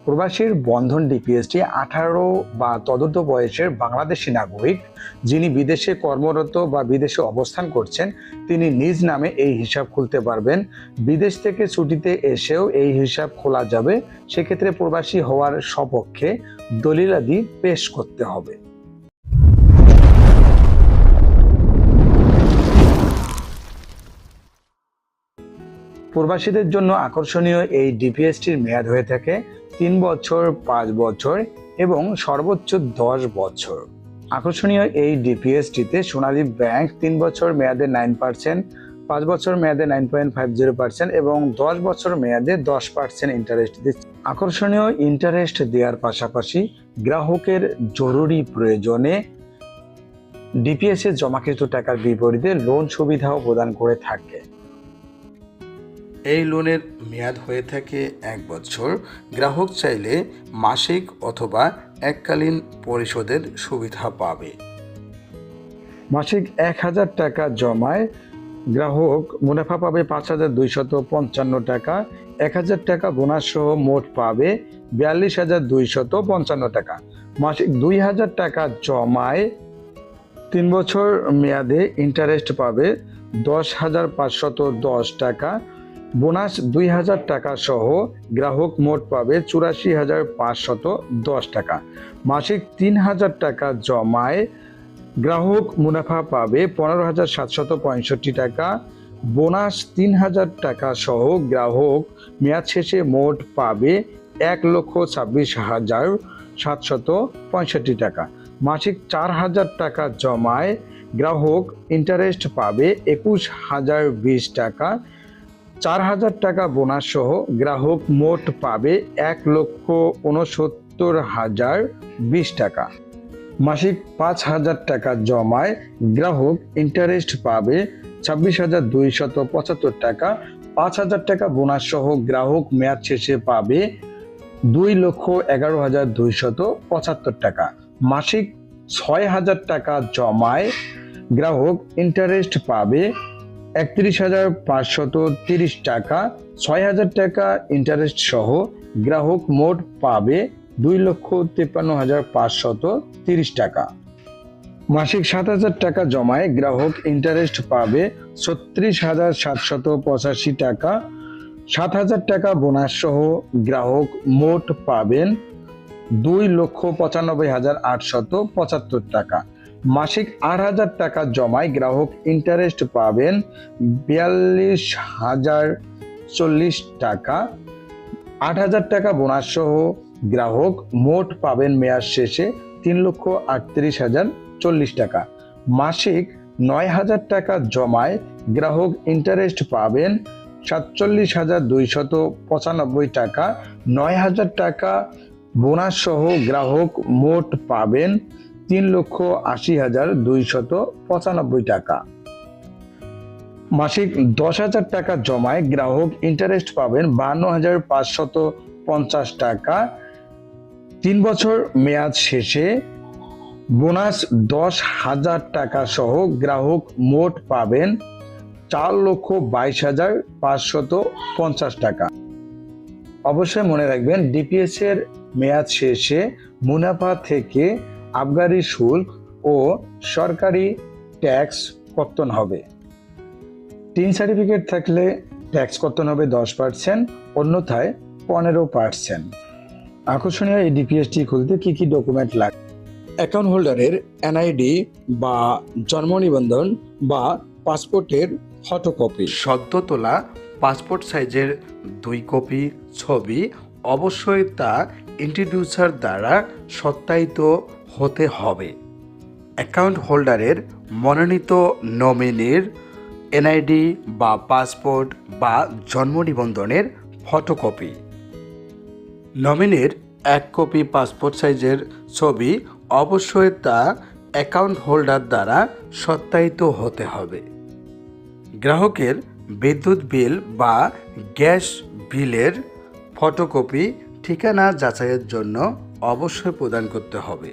প্রবাসীর বন্ধন ডিপিএসটি 18 বা তদূর্ধ্ব বয়সের বাংলাদেশি নাগরিক যিনি বিদেশে কর্মরত বা বিদেশে অবস্থান করছেন তিনি নিজ নামে এই হিসাব খুলতে পারবেন। বিদেশ থেকে ছুটিতে এসেও এই হিসাব খোলা যাবে। সেক্ষেত্রে প্রবাসী হওয়ার সপক্ষে দলিলাদি পেশ করতে হবে। প্রবাসীদের জন্য আকর্ষণীয় এই ডিপিএসটির মেয়াদ হয়ে থাকে 3 বছর, 5 বছর এবং সর্বোচ্চ 10 বছর। আকর্ষণীয় এই ডিপিএসটিতে সোনালী ব্যাংক 3 বছর মেয়াদে 9%, 5 বছর মেয়াদে 9.50% এবং 10 বছর মেয়াদে 10% ইন্টারেস্ট দিচ্ছে। আকর্ষণীয় ইন্টারেস্ট দেওয়ার পাশাপাশি গ্রাহকের জরুরি প্রয়োজনে ডিপিএসে জমাকৃত টাকার বিপরীতে লোন সুবিধাও প্রদান করে থাকে। এই লোনের মেয়াদ হয়ে থাকে 1 বছর। গ্রাহক চাইলে মাসিক অথবা এককালীন পরিশোধের সুবিধা পাবে। মাসিক 1000 টাকা জমায় গ্রাহক মুনাফা পাবে 5255 টাকা। 1000 টাকা বোনাস সহ মোট পাবে 42255 টাকা। মাসিক 2000 টাকা জমায় 3 বছর মেয়াদে ইন্টারেস্ট পাবে 10,510 টাকা। বোনাস 2000 টাকা সহ গ্রাহক মোট পাবে 84,510 টাকা। মাসিক 3000 টাকা জমায় গ্রাহক মুনাফা পাবে 15,765 টাকা। বোনাস 3000 টাকা সহ গ্রাহক মেয়াদ শেষে মোট পাবে 1,26,765 টাকা। মাসিক 4000 টাকা জমায় গ্রাহক ইন্টারেস্ট পাবে 21,020 টাকা। 4000 টাকা বোনাস সহ গ্রাহক মোট পাবে 1,69,020 টাকা। মাসিক 5000 টাকা জমায় গ্রাহক ইন্টারেস্ট পাবে 26,275 টাকা। 5000 টাকা বোনাস সহ গ্রাহক মেয়াদ শেষে পাবে 2,11,275 টাকা। মাসিক 6000 টাকা জমায় গ্রাহক ইন্টারেস্ট পাবে 31,530 টাকা। 6000 টাকা ইন্টারেস্ট সহ গ্রাহক মোট পাবে 2,53,530 টাকা। মাসিক 7000 টাকা জমায় গ্রাহক ইন্টারেস্ট পাবে 36,785 টাকা। 7000 টাকা বোনাস সহ গ্রাহক মোট পাবেন 2,95,875 টাকা। মাসিক 8000 টাকা জমায় গ্রাহক ইন্টারেস্ট পাবেন 42,040 টাকা। 8000 টাকা বোনাস সহ গ্রাহক মোট পাবেন মেয়াদ শেষে 3,38,040 টাকা। মাসিক 9000 টাকা জমায় গ্রাহক ইন্টারেস্ট পাবেন 47,295 টাকা। 9000 টাকা বোনাস সহ গ্রাহক মোট পাবেন 3,80,295 টাকা। মাসিক 10,000 টাকা জমায় গ্রাহক ইন্টারেস্ট পাবেন 52,550 টাকা। 3 বছর মেয়াদ শেষে বোনাস 10,000 টাকা সহ গ্রাহক মোট পাবেন 4,22,550 টাকা। অবশ্যই মনে রাখবেন ডিপিএস এর মেয়াদ শেষে মুনাফা থেকে আবগারি শুল্ক ও সরকারি ট্যাক্স কর্তন হবে। টিন সার্টিফিকেট থাকলে ট্যাক্স কর্তন হবে 10%, অন্যথায় 15%। আকর্ষণীয় এই ডিপিএসটি খুলতে কি কি ডকুমেন্ট লাগে? অ্যাকাউন্ট হোল্ডারের এনআইডি বা জন্ম নিবন্ধন বা পাসপোর্টের ফটোকপি, সদ্য তোলা পাসপোর্ট সাইজের 2 কপি ছবি, অবশ্যই তা ইন্ট্রোডিউসার দ্বারা সত্যায়িত হতে হবে। অ্যাকাউন্ট হোল্ডারের মনোনীত নমিনির এনআইডি বা পাসপোর্ট বা জন্ম নিবন্ধনের ফটোকপি। নমিনির 1 কপি পাসপোর্ট সাইজের ছবি, অবশ্যই তা অ্যাকাউন্ট হোল্ডার দ্বারা সত্যায়িত হতে হবে। গ্রাহকের বিদ্যুৎ বিল বা গ্যাস বিলের ফটোকপি ঠিকানা যাচাইয়ের জন্য অবশ্যই প্রদান করতে হবে।